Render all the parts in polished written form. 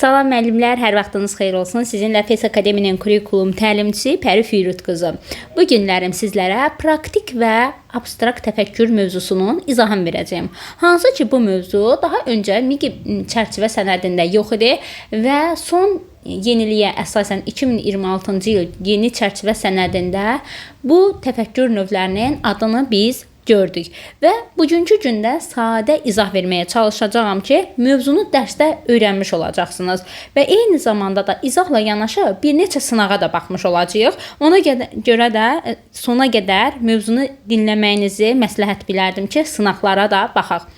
Salam müəllimlər, hər vaxtınız xeyir olsun. Sizinlə FES Akademinin kurikulum təlimçisi Pəri Firut qızı. Bu günlərim sizlərə praktik və abstrakt təfəkkür mövzusunun izahını verəcəyim. Hansı ki bu mövzu daha öncə MİQİ çərçivə sənədində yox idi və son yeniliyə əsasən 2026-cı il yeni çərçivə sənədində bu təfəkkür növlərinin adını biz gördük və bugünkü gündə sadə izah verməyə çalışacağam ki, mövzunu dərsdə öyrənmiş olacaqsınız və eyni zamanda da izahla yanaşı bir neçə sınağa da baxmış olacağıq. Ona görə də sona qədər mövzunu dinləməyinizi məsləhət bilərdim ki, sınaqlara da baxaq.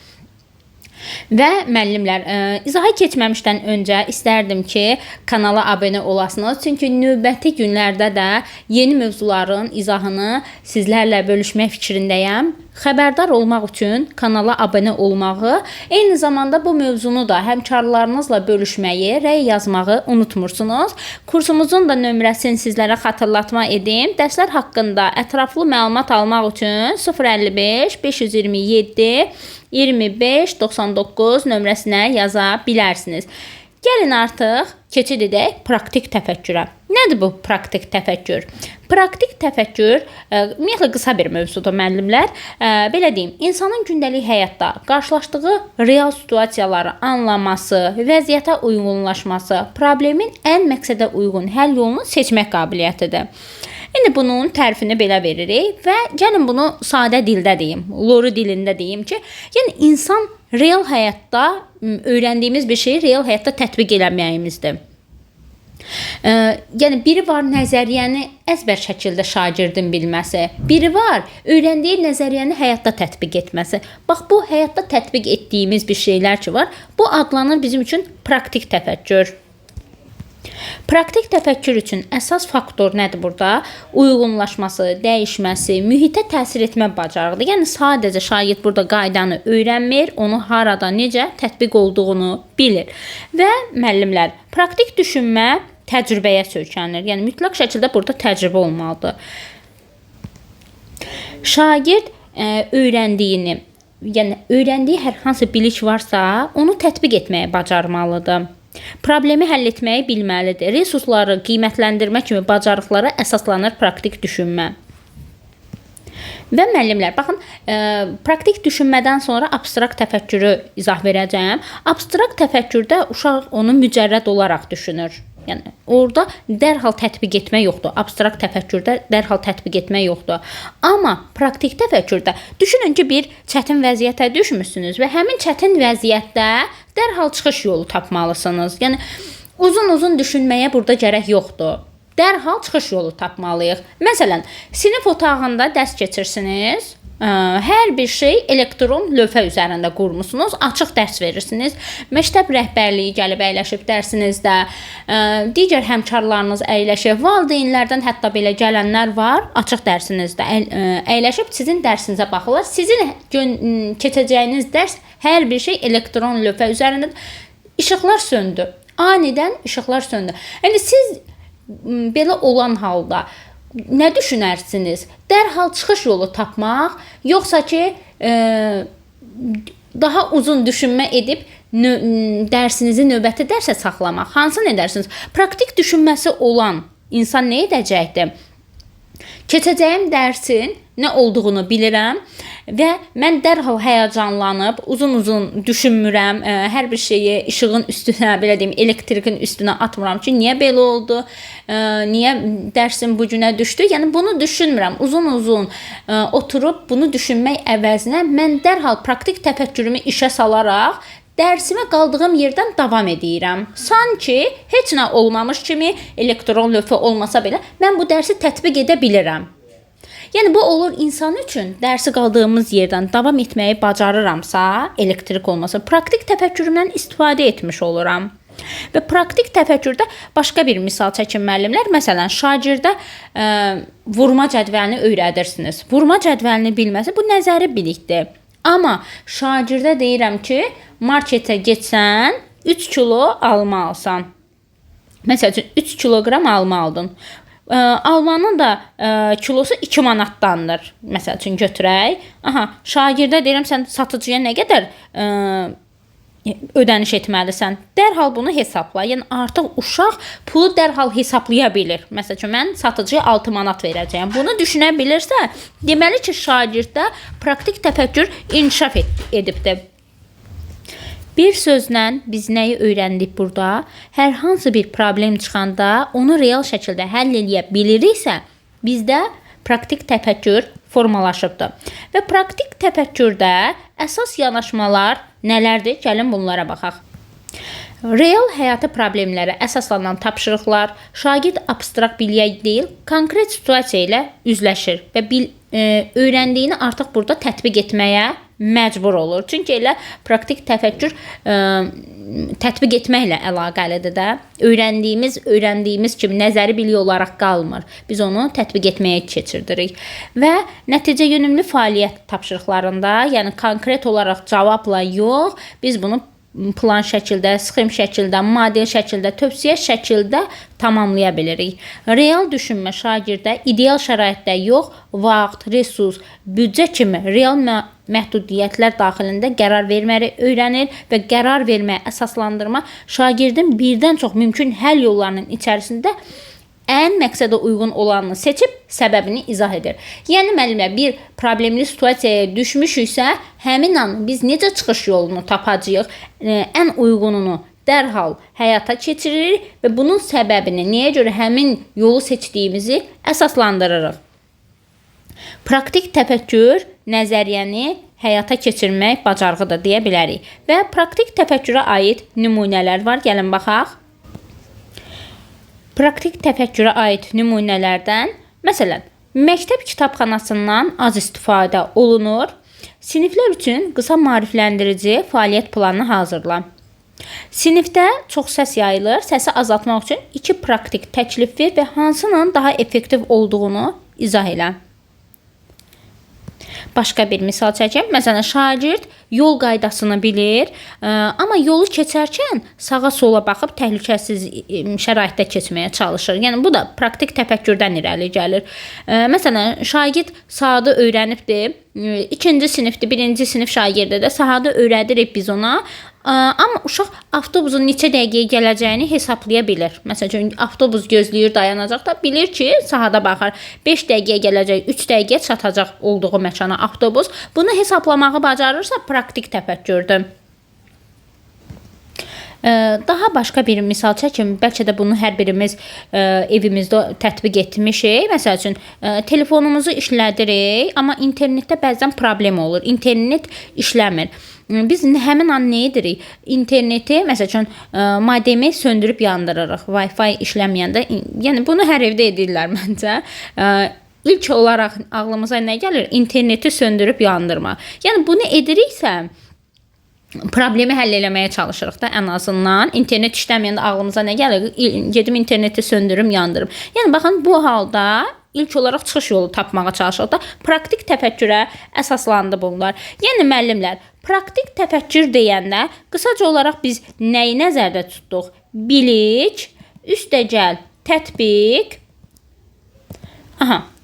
Və müəllimlər, izaha keçməmişdən öncə istərdim ki, kanala abunə olasınız. Çünki növbəti günlərdə də yeni mövzuların izahını sizlərlə bölüşmək fikrindəyəm. Xəbərdar olmaq üçün kanala abunə olmağı, eyni zamanda bu mövzunu da həmkarlarınızla bölüşməyi, rəy yazmağı unutmursunuz. Kursumuzun da nömrəsini sizlərə xatırlatma edim. Dərslər haqqında ətraflı məlumat almaq üçün 055 527 25 99 nömrəsinə yaza bilərsiniz. Gəlin artıq keçid edək praktik təfəkkürə. Nədir bu praktik təfəkkür? Praktik təfəkkür ümumiyyətlə qısa bir mövzudur müəllimlər. Belə deyim, insanın gündəlik həyatda qarşılaşdığı real situasiyaları anlaması, vəziyyətə uyğunlaşması, problemin ən məqsədə uyğun həll yolunu seçmək qabiliyyətidir. İndi bunun tərifini belə veririk və gəlin bunu sadə dildə deyim, loru dilində deyim ki, yəni insan real həyatda öyrəndiyimiz bir şeyi real həyatda tətbiq eləməyimizdir. Yəni biri var nəzəriyyəni əzbər şəkildə şagirdin bilməsi, biri var öyrəndiyi nəzəriyyəni həyatda tətbiq etməsi. Bax bu həyatda tətbiq etdiyimiz bir şeylər ki var, bu adlanır bizim üçün praktik təfəkkür. Praktik təfəkkür üçün əsas faktor nədir burada? Uyğunlaşması, dəyişməsi, mühitə təsir etmə bacarıqdır. Yəni sadəcə şagird burada qaydanı öyrənmir, onu harada, necə tətbiq olduğunu bilir. Və müəllimlər, praktik düşünmə təcrübəyə söykənir. Yəni mütləq şəkildə burada təcrübə olmalıdır. Şagird öyrəndiyini, yəni öyrəndiyi hər hansı bilik varsa, onu tətbiq etməyə bacarmalıdır. Problemi həll etməyi bilməlidir. Resursları qiymətləndirmə kimi bacarıqlara əsaslanır praktik düşünmə. Və müəllimlər, baxın, praktik düşünmədən sonra abstrakt təfəkkürü izah verəcəyim. Abstrakt təfəkkürdə uşaq onu mücərrəd olaraq düşünür. Yəni orada dərhal tətbiq etmə yoxdur. Abstrakt təfəkkürdə dərhal tətbiq etmə yoxdur. Amma praktik təfəkkürdə düşünün ki, bir çətin vəziyyətə düşmüsünüz və həmin çətin vəziyyətdə dərhal çıxış yolu tapmalısınız. Yəni uzun-uzun düşünməyə burada gərək yoxdur. Dərhal çıxış yolu tapmalıyıq. Məsələn, sinif otağında dərs keçirsiniz. Hər bir şey elektron lövhə üzərində qurmusunuz, açıq dərs verirsiniz. Məktəb rəhbərliyi gəlib əyləşib dərsinizdə, digər həmkarlarınız əyləşib, valideynlərdən hətta belə gələnlər var, açıq dərsinizdə əyləşib sizin dərsinizə baxırlar. Sizin keçəcəyiniz dərs hər bir şey elektron lövhə üzərində. İşıqlar söndü. Anidən işıqlar söndü. Yəni siz belə olan halda nə düşünərsiniz? Dərhal çıxış yolu tapmaq, yoxsa ki daha uzun düşünmə edib dərsinizi növbəti dərsə saxlamaq? Hansını edərsiniz? Praktik düşünməsi olan insan nə edəcəkdir? Keçəcəyim dərsin nə olduğunu bilirəm və mən dərhal həyəcanlanıb, uzun-uzun düşünmürəm, hər bir şeyi işığın üstünə, belə deyim, elektrikin üstünə atmıram ki, niyə belə oldu, niyə dərsim bu günə düşdü? Yəni bunu düşünmürəm. Uzun-uzun oturub bunu düşünmək əvəzinə mən dərhal praktik təfəkkürümü işə salaraq dərsimə qaldığım yerdən davam edirəm. Sanki heç nə olmamış kimi, elektron lövhə olmasa belə mən bu dərsi tətbiq edə bilirəm. Yəni bu olur insan üçün dərsi qaldığımız yerdən davam etməyi bacarıramsa, elektrik olmasa, praktik təfəkkürümdən istifadə etmiş oluram. Və praktik təfəkkürdə başqa bir misal çəkin müəllimlər. Məsələn, şagirdə vurma cədvəlini öyrədirsiniz. Vurma cədvəlini bilməsi bu nəzəri bilikdir. Amma şagirdə deyirəm ki, marketə getsən 3 kilo alma alsan. Məsəl üçün 3 kiloqram alma aldın. Almanın da kilosu 2 manatdandır. Məsəl üçün götürək. Şagirdə deyirəm sən satıcıya nə qədər ödəniş etməlisən. Dərhal bunu hesabla. Yəni artıq uşaq pulu dərhal hesablaya bilir. Məsələn, mən satıcıya 6 manat verəcəyəm. Bunu düşünə bilirsə, deməli ki, şagirddə praktik təfəkkür inkişaf edibdir. Bir sözlə biz nəyi öyrəndik burada? Hər hansı bir problem çıxanda onu real şəkildə həll edə biliriksə, bizdə praktik təfəkkür formalaşıbdır. Və praktik təfəkkürdə əsas yanaşmalar nələrdir? Gəlin bunlara baxaq. Real həyatı problemlərə əsaslanan tapşırıqlar, şagird abstrakt biliyə deyil, konkret situasiya ilə üzləşir və öyrəndiyini artıq burada tətbiq etməyə məcbur olur. Çünki elə praktik təfəkkür tətbiq etməklə əlaqəlidir də. Öyrəndiyimiz kimi nəzəri bilik olaraq qalmır. Biz onu tətbiq etməyə keçirdirik. Və nəticə yönümlü fəaliyyət tapşırıqlarında, yəni konkret olaraq cavabla yox, biz bunu plan şəkildə, sxem şəkildə, model şəkildə, tövsiyə şəkildə tamamlaya bilirik. Real düşünmə şagirdə ideal şəraitdə yox, vaxt, resurs, büdcə kimi real məhdudiyyətlər daxilində qərar verməyi öyrənir və qərar verməyə əsaslandırma şagirdin birdən çox mümkün həll yollarının içərisində ən məqsədə uyğun olanını seçib səbəbini izah edir. Yəni müəllimlər, bir problemli situasiyaya düşmüşüksə, həmin an biz necə çıxış yolunu tapacağıq, ən uyğununu dərhal həyata keçiririk və bunun səbəbini, nəyə görə həmin yolu seçdiyimizi əsaslandırırıq. Praktik təfəkkür nəzəriyyəni həyata keçirmək bacarığıdır deyə bilərik. Və praktik təfəkkürə aid nümunələr var. Gəlin baxaq. Praktik təfəkkürə aid nümunələrdən, məsələn, məktəb kitabxanasından az istifadə olunur. Siniflər üçün qısa maarifləndirici fəaliyyət planı hazırla. Sinifdə çox səs yayılır. Səsi azaltmaq üçün 2 praktik təklif ver və hansının daha effektiv olduğunu izah elə. Başqa bir misal çəkim. Məsələn, şagird yol qaydasını bilir, amma yolu keçərkən sağa-sola baxıb təhlükəsiz şəraitdə keçməyə çalışır. Yəni bu da praktik təfəkkürdən irəli gəlir. Məsələn, şagird saatı öyrənibdir. 2-ci sinifdir, 1-ci sinif şagirdi də saatı öyrədirik biz ona. Amma uşaq avtobusun neçə dəqiqəyə gələcəyini hesablaya bilir. Məsələn, avtobus gözləyir, dayanacaq da bilir ki, sahada baxar. 5 dəqiqəyə gələcək, 3 dəqiqəyə çatacaq olduğu məkana avtobus. Bunu hesablamağı bacarırsa praktik təfəkkürdür. Daha başqa bir misal çəkim. Bəlkə də bunu hər birimiz evimizdə tətbiq etmişik. Məsəl üçün, telefonumuzu işlədirik, amma internetdə bəzən problem olur. İnternet işləmir. Biz həmin an nə edirik? İnterneti, məsəl üçün, modemi söndürüb yandırırıq. Wi-Fi işləməyəndə. Yəni, bunu hər evdə edirlər məncə. İlk olaraq ağlımıza nə gəlir? İnterneti söndürüb yandırma. Yəni, bunu ediriksə, problemi həll eləməyə çalışırıq da ən azından. İnternet işləməyəndə ağlımıza nə gəlir? Gedim interneti söndürüm, yandırım. Yəni, baxın, bu halda ilk olaraq çıxış yolu tapmağa çalışırıq da praktik təfəkkürə əsaslandı bunlar. Yəni, müəllimlər, praktik təfəkkür deyəndə qısaca olaraq biz nəyi nəzərdə tutduq? Bilik, üstəgəl, tətbiq.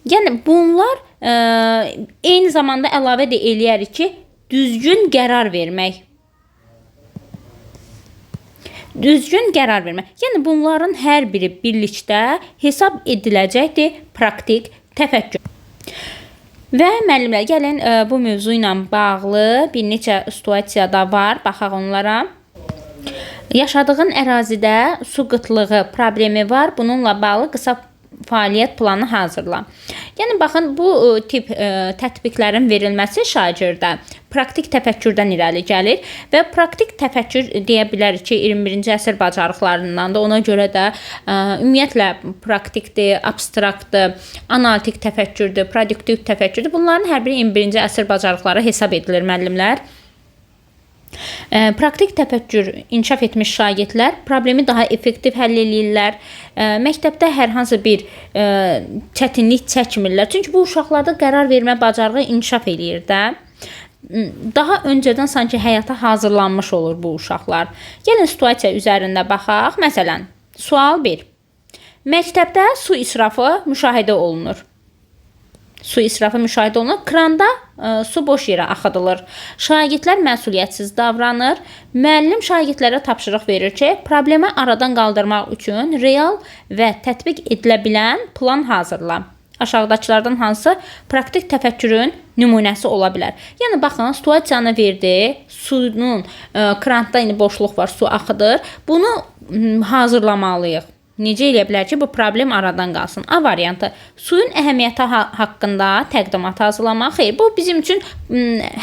Yəni, bunlar eyni zamanda əlavə də eləyərik ki, düzgün qərar vermək. Düzgün qərar vermək. Yəni, bunların hər biri birlikdə hesab ediləcəkdir praktik təfəkkür. Və müəllimlər, gəlin bu mövzu ilə bağlı bir neçə situasiyada var. Baxaq onlara. Yaşadığın ərazidə su qıtlığı problemi var. Bununla bağlı qısa fəaliyyət planı hazırla. Yəni, baxın, bu tip tətbiqlərin verilməsi şagirdə praktik təfəkkürdən irəli gəlir və praktik təfəkkür deyə bilərik ki, 21-ci əsr bacarıqlarından da, ona görə də ümumiyyətlə praktikdir, abstraktdır, analitik təfəkkürdür, produktiv təfəkkürdür. Bunların hər biri 21-ci əsr bacarıqları hesab edilir, müəllimlər. Praktik təfəkkür inkişaf etmiş şagirdlər problemi daha effektiv həll edirlər. Məktəbdə hər hansı bir çətinlik çəkmirlər. Çünki bu uşaqlarda qərar vermə bacarığı inkişaf edir də. Daha öncədən sanki həyata hazırlanmış olur bu uşaqlar. Gəlin situasiya üzərində baxaq. Məsələn, sual 1. Məktəbdə su israfı müşahidə olunur. su israfı müşahidə olunur. Kranda su boş yerə axıdılır. Şagirdlər məsuliyyətsiz davranır. Müəllim şagirdlərə tapşırıq verir ki, problemi aradan qaldırmaq üçün real və tətbiq edilə bilən plan hazırla. Aşağıdakılardan hansı praktik təfəkkürün nümunəsi ola bilər? Yəni baxın, situasiyanı verdi. Suyun kranda indi boşluq var, su axıdır. Bunu hazırlamalıyıq. Necə eləyə bilər ki, bu problem aradan qalsın? A variantı, suyun əhəmiyyəti haqqında təqdimat hazırlamaq. Xeyr, bu bizim üçün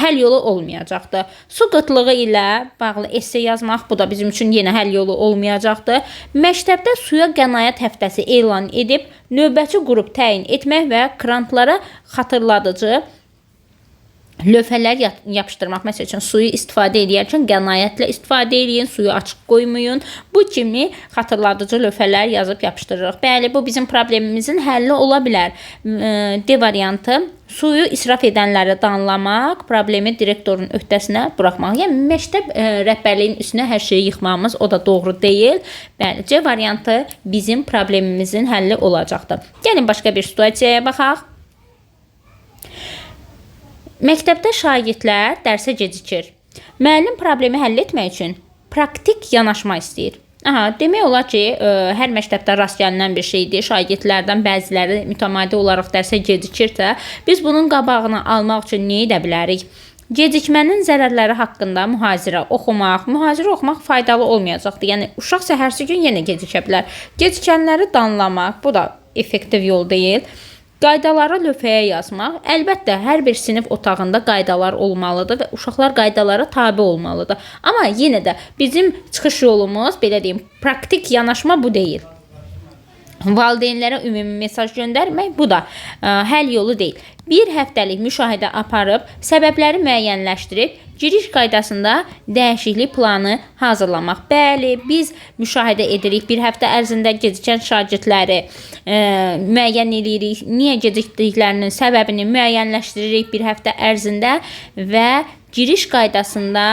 həll yolu olmayacaqdır. Su qıtlığı ilə bağlı esse yazmaq, bu da bizim üçün yenə həll yolu olmayacaqdır. Məktəbdə suya qənaət həftəsi elan edib, növbəti qrup təyin etmək və krantlara xatırladıcı lövhələr yapışdırmaq. Məsəl üçün, suyu istifadə edərkən qənaətlə istifadə edin, suyu açıq qoymayın. Bu kimi xatırladıcı lövhələr yazıb yapışdırırıq. Bəli, bu bizim problemimizin həlli ola bilər. D variantı, suyu israf edənləri danlamaq, problemi direktorun öhdəsinə buraxmaq. Yəni, məktəb rəhbərliyin üstünə hər şeyi yıxmamız, o da doğru deyil. Bəli, C variantı bizim problemimizin həlli olacaqdır. Gəlin, başqa bir situasiyaya baxaq. Məktəbdə şagirdlər dərsə gecikir. Müəllim problemi həll etmək üçün praktik yanaşma istəyir. Demək olar ki, hər məktəbdə rast gəlinən bir şeydir. Şagirdlərdən bəziləri mütəmadi olaraq dərsə gecikirsə, biz bunun qabağını almaq üçün nə edə bilərik? Gecikmənin zərərləri haqqında mühazirə oxumaq faydalı olmayacaqdır. Yəni, uşaq səhərsi gün yenə gecikə bilər. Gecikənləri danlamaq, bu da effektiv yol deyil. Qaydaları lövhəyə yazmaq. Əlbəttə, hər bir sinif otağında qaydalar olmalıdır və uşaqlar qaydalara tabe olmalıdır. Amma yenə də bizim çıxış yolumuz, belə deyim, praktik yanaşma bu deyil. Valideynlərə ümumi mesaj göndərmək, bu da həll yolu deyil. Bir həftəlik müşahidə aparıb, səbəbləri müəyyənləşdirib, giriş qaydasında dəyişiklik planı hazırlamaq. Bəli, biz müşahidə edirik. Bir həftə ərzində gecikən şagirdləri müəyyən edirik. Niyə gecikdiklərinin səbəbini müəyyənləşdiririk bir həftə ərzində və giriş qaydasında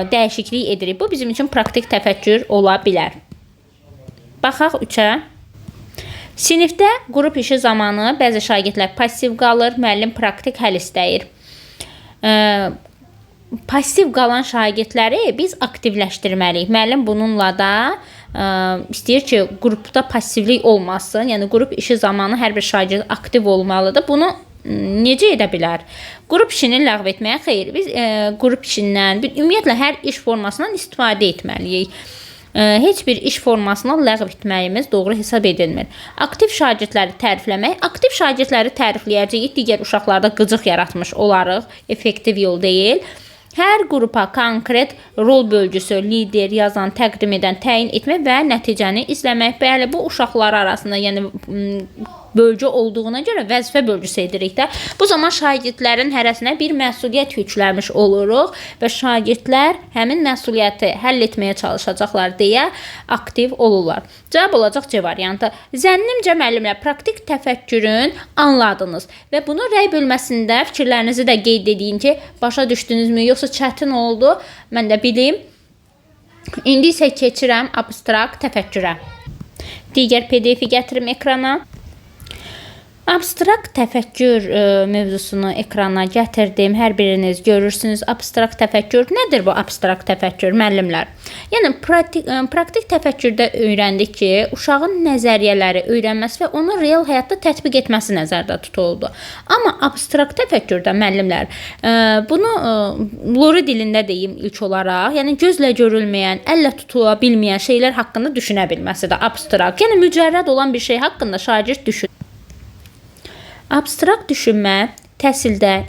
dəyişiklik edirik. Bu bizim üçün praktik təfəkkür ola bilər. Baxaq 3-ə. Sinifdə qrup işi zamanı bəzi şagirdlər passiv qalır, müəllim praktik həll istəyir. Passiv qalan şagirdləri biz aktivləşdirməliyik. Müəllim bununla da istəyir ki, qrupda passivlik olmasın. Yəni, qrup işi zamanı hər bir şagird aktiv olmalıdır. Bunu necə edə bilər? Qrup işini ləğv etməyə xeyr. Biz qrup işindən, ümumiyyətlə hər iş formasından istifadə etməliyik. Heç bir iş formasına ləğv etməyimiz doğru hesab edilmir. Aktiv şagirdləri tərifləmək. Aktiv şagirdləri tərifləyəcəyik, digər uşaqlarda qıcıq yaratmış olarıq. Effektiv yol deyil. Hər qrupa konkret rol bölgüsü, lider, yazan, təqdim edən, təyin etmək və nəticəni izləmək. Bəli, bu uşaqlar arasında, yəni bölgü olduğuna görə vəzifə bölgüsü edirik də. Bu zaman şagirdlərin hərəsinə bir məsuliyyət yükləmiş oluruq və şagirdlər həmin məsuliyyəti həll etməyə çalışacaqlar deyə aktiv olurlar. Cavab olacaq C variantı. Zənnimcə müəllimlər praktik təfəkkürün anladınız və bunu rəy bölməsində fikirlərinizi də qeyd edin ki, başa düşdünüzmü, yoxsa çətin oldu? Mən də bilim. İndi isə keçirəm abstrakt təfəkkürə. Digər PDF-i gətirim ekrana. Abstrakt təfəkkür mövzusunu ekrana gətirdim. Hər biriniz görürsünüz. Abstrakt təfəkkür nədir bu abstrakt təfəkkür müəllimlər? Yəni praktik təfəkkürdə öyrəndik ki, uşağın nəzəriyyələri öyrənməsi və onu real həyatda tətbiq etməsi nəzərdə tutuldu. Amma abstrakt təfəkkürdə müəllimlər bunu Lori dilində deyim ilk olaraq, yəni gözlə görülməyən, əllə tutula bilməyən şeylər haqqında düşünə bilməsi də abstrakt. Yəni mücərrəd olan bir şey haqqında şagird düşünür. Abstrakt düşünmə təhsildə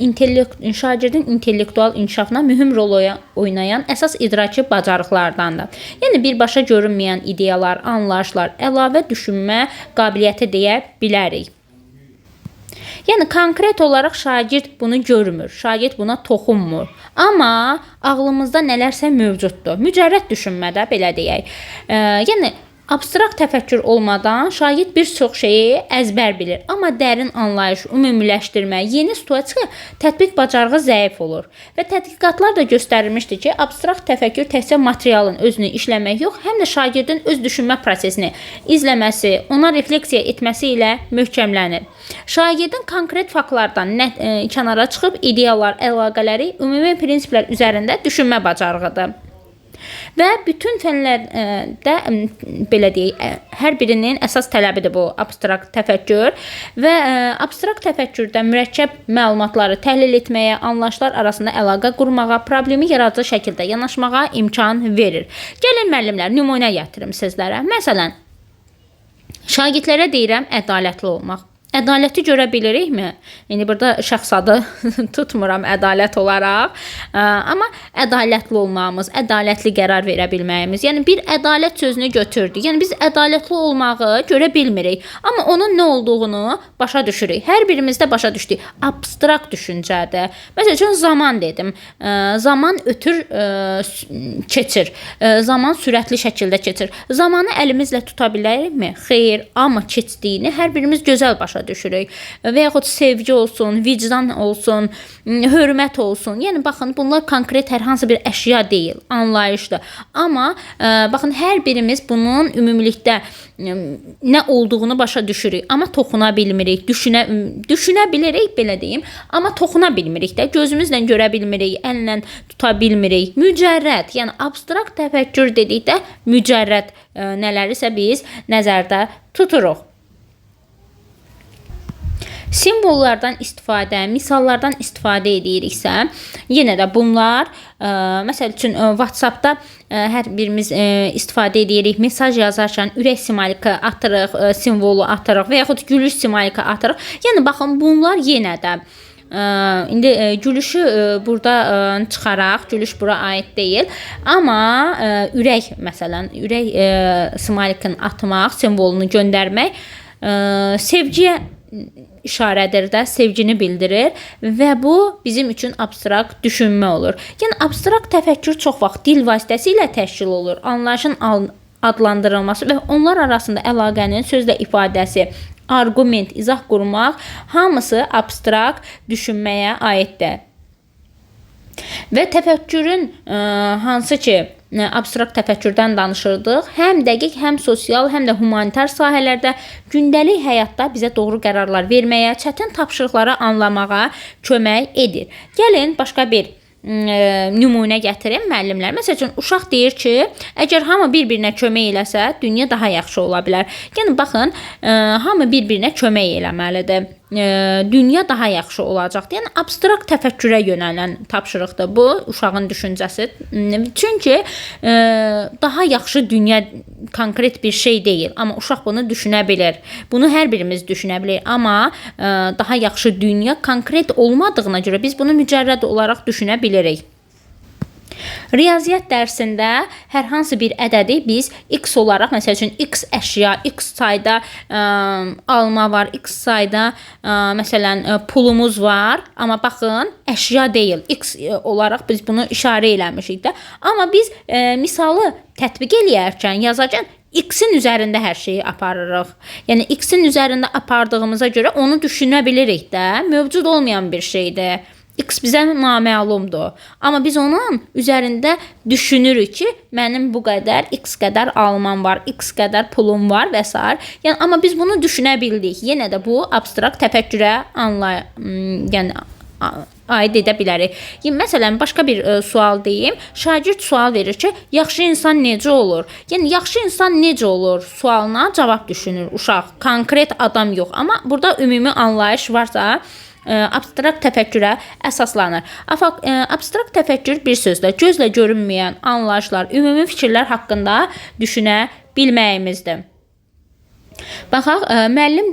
şagirdin intellektual inkişafına mühüm rol oynayan əsas idraki bacarıqlardandır. Yəni birbaşa görünməyən ideyalar, anlayışlar, əlavə düşünmə qabiliyyəti deyə bilərik. Yəni konkret olaraq şagird bunu görmür, şagird buna toxunmur. Amma ağlımızda nələrsə mövcuddur. Mücərrəd düşünmədə belə deyək. Yəni Abstrakt təfəkkür olmadan şagird bir çox şeyi əzbər bilir, amma dərin anlayış, ümumiləşdirmə, yeni situasiya tətbiq bacarığı zəif olur. Və tədqiqatlar da göstərilmişdir ki, abstrakt təfəkkür təkcə materialın özünü işləmək yox, həm də şagirdin öz düşünmə prosesini izləməsi, ona refleksiya etməsi ilə möhkəmlənir. Şagirdin konkret faktlardan kənara çıxıb ideyalar, əlaqələri, ümumi prinsiplər üzərində düşünmə bacarığıdır. Və bütün fənlərdə belə deyək, hər birinin əsas tələbidir bu abstrakt təfəkkür və abstrakt təfəkkürdə mürəkkəb məlumatları təhlil etməyə, anlayışlar arasında əlaqə qurmağa, problemi yaradıcı şəkildə yanaşmağa imkan verir. Gəlin müəllimlər, nümunə gətirim sizlərə. Məsələn, şagirdlərə deyirəm ədalətli olmaq. Ədaləti görə bilirikmi? İndi burada şəxs adı tutmuram ədalət olaraq. Amma ədalətli olmağımız, ədalətli qərar verə bilməyimiz. Yəni bir ədalət sözünü götürdük. Yəni biz ədalətli olmağı görə bilmirik. Amma onun nə olduğunu başa düşürük. Hər birimiz də başa düşdük. Abstrakt düşüncədir. Məsələn, zaman dedim. Zaman ötür keçir. Zaman sürətli şəkildə keçir. Zamanı əlimizlə tuta bilərikmi? Xeyr, amma keçdiyini hər birimiz gözəl başa düşürük. Və yaxud sevgi olsun, vicdan olsun, hörmət olsun. Yəni baxın, bunlar konkret hər hansı bir əşya deyil, anlayışdır. Amma baxın, hər birimiz bunun ümumilikdə nə olduğunu başa düşürük, amma toxuna bilmirik, düşünə bilirik belə deyim, amma toxuna bilmirik də, gözümüzlə görə bilmirik, əllə tuta bilmirik. Mücərrəd, yəni abstrakt təfəkkür dedikdə mücərrəd nələrisə biz nəzərdə tuturuq. Simvollardan istifadə, misallardan istifadə ediriksə, yenə də bunlar, məsəl üçün WhatsApp-da hər birimiz istifadə edirik. Mesaj yazarkən ürək simvolika atırıq, simvolu atırıq və yaxud gülüş simvolika atırıq. Yəni baxın, bunlar yenə də indi gülüşü burada çıxaraq, gülüş bura aid deyil, amma ürək, məsələn, ürək simvolikini atmaq, simvolunu göndərmək sevgiyə işarədir də, sevgini bildirir və bu bizim üçün abstrakt düşünmə olur. Yəni abstrakt təfəkkür çox vaxt dil vasitəsilə təşkil olur. Anlayışın adlandırılması və onlar arasında əlaqənin sözlə ifadəsi, arqument, izah qurmaq hamısı abstrakt düşünməyə aiddir. Və təfəkkürün hansı ki abstrakt təfəkkürdən danışırdıq, həm dəqiq, həm sosial, həm də humanitar sahələrdə gündəlik həyatda bizə doğru qərarlar verməyə, çətin tapşırıqları anlamağa kömək edir. Gəlin başqa bir nümunə gətirim müəllimlər. Məsəl üçün, uşaq deyir ki, əgər hamı bir-birinə kömək eləsə, dünya daha yaxşı ola bilər. Yəni baxın, hamı bir-birinə kömək eləməlidir. Dünya daha yaxşı olacaqdır. Yəni abstrakt təfəkkürə yönələn tapşırıqdır bu, uşağın düşüncəsi. Çünki daha yaxşı dünya konkret bir şey deyil, amma uşaq bunu düşünə bilir. Bunu hər birimiz düşünə bilir, amma daha yaxşı dünya konkret olmadığına görə biz bunu mücərrəd olaraq düşünə bilirik. Riyaziyyat dərsində hər hansı bir ədədi biz x olaraq, məsəl üçün x əşya, x sayda alma var, x sayda məsələn pulumuz var, amma baxın əşya deyil, x olaraq biz bunu işarə eləmişik də. Amma biz misalı tətbiq eləyərkən, yazarkən x-in üzərində hər şeyi aparırıq. Yəni x-in üzərində apardığımıza görə onu düşünə bilirik də, mövcud olmayan bir şeydir. X bizə naməlumdur. Amma biz onun üzərində düşünürük ki, mənim bu qədər, x qədər almam var, x qədər pulum var və s. Yəni, amma biz bunu düşünə bildik. Yenə də bu abstrakt təfəkkürə aid edə bilərik. Məsələn, başqa bir sual deyim. Şagird sual verir ki, yaxşı insan necə olur? Yəni, yaxşı insan necə olur? Sualına cavab düşünür uşaq. Konkret adam yox. Amma burada ümumi anlayış varsa, abstrakt təfəkkürə əsaslanır. Abstrakt təfəkkür bir sözlə gözlə görünməyən anlayışlar, ümumi fikirlər haqqında düşünə bilməyimizdir. Baxaq, müəllim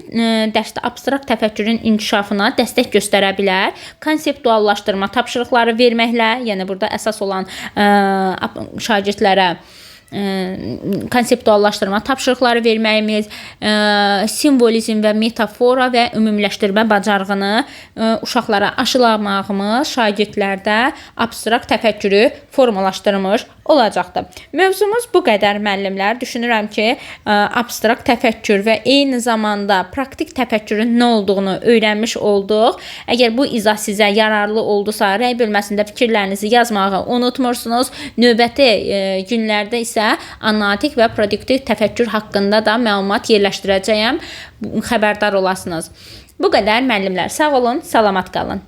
dərsdə abstrakt təfəkkürün inkişafına dəstək göstərə bilər. Konseptuallaşdırma tapşırıqları verməklə, yəni burada əsas olan şagirdlərə konseptuallaşdırma tapşırıqları verməyimiz, simvolizm və metafora və ümumiləşdirmə bacarığını uşaqlara aşılamağımız şagirdlərdə abstrakt təfəkkürü formalaşdırmış olacaqdır. Mövzumuz bu qədər müəllimlər. Düşünürəm ki, abstrakt təfəkkür və eyni zamanda praktik təfəkkürün nə olduğunu öyrənmiş olduq. Əgər bu izah sizə yararlı oldusa, rəy bölməsində fikirlərinizi yazmağı unutmursunuz. Növbəti günlərdə isə analitik və produktiv təfəkkür haqqında da məlumat yerləşdirəcəyəm. Xəbərdar olasınız. Bu qədər müəllimlər. Sağ olun, salamat qalın.